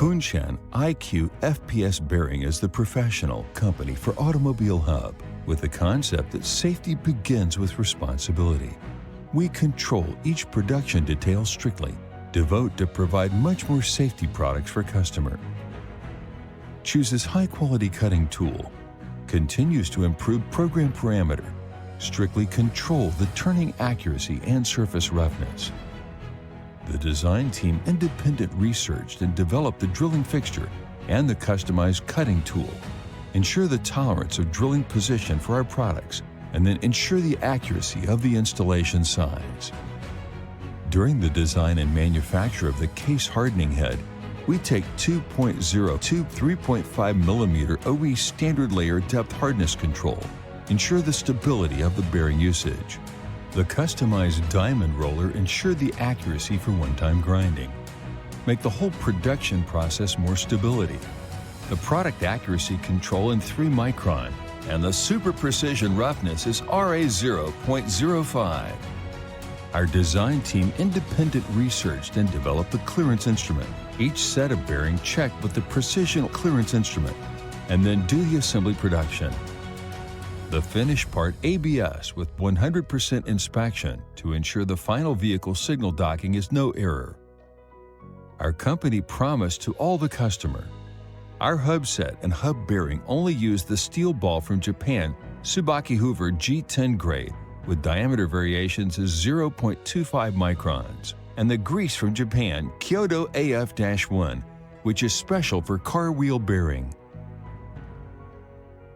Kunshan IQFPS Bearing is the professional company for Automobile Hub, with the concept that safety begins with responsibility. We control each production detail strictly, devote to provide much more safety products for customer. Chooses high-quality cutting tool, continues to improve program parameter, strictly control the turning accuracy and surface roughness. The design team independent researched and developed the drilling fixture and the customized cutting tool, ensure the tolerance of drilling position for our products, and then ensure the accuracy of the installation size. During the design and manufacture of the case hardening head, we take 2.0 to 3.5 millimeter OE standard layer depth hardness control, ensure the stability of the bearing usage. The customized diamond roller ensure the accuracy for one-time grinding. Make the whole production process more stability. The product accuracy control in 3 micron, and the super precision roughness is RA 0.05. Our design team independent researched and developed the clearance instrument. Each set of bearing checked with the precision clearance instrument, and then do the assembly production. The finished part ABS with 100% inspection to ensure the final vehicle signal docking is no error. Our company promised to all the customer. Our hub set and hub bearing only use the steel ball from Japan Tsubaki Hoover G10 grade with diameter variations as 0.25 microns, and the grease from Japan Kyoto AF-1, which is special for car wheel bearing.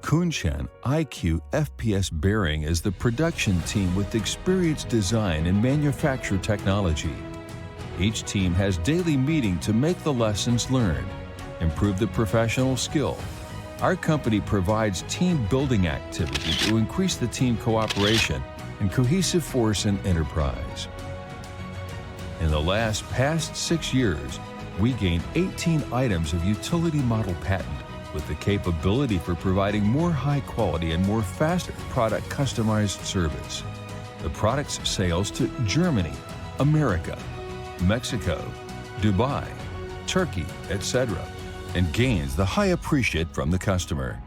Kunshan IQFPS Bearing is the production team with experienced design and manufacture technology. Each team has daily meeting to make the lessons learned, improve the professional skill. Our company provides team building activity to increase the team cooperation and cohesive force and enterprise. In the past 6 years, we gained 18 items of utility model patent with the capability for providing more high quality and more faster product customized service. The product's sales to Germany, America, Mexico, Dubai, Turkey, etc., and gains the high appreciate from the customer.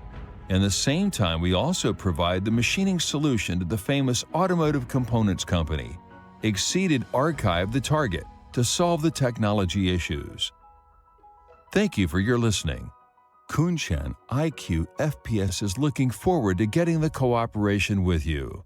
In the same time, we also provide the machining solution to the famous automotive components company, exceeded archive the target to solve the technology issues. Thank you for your listening. Kunshan IQFPS is looking forward to getting the cooperation with you.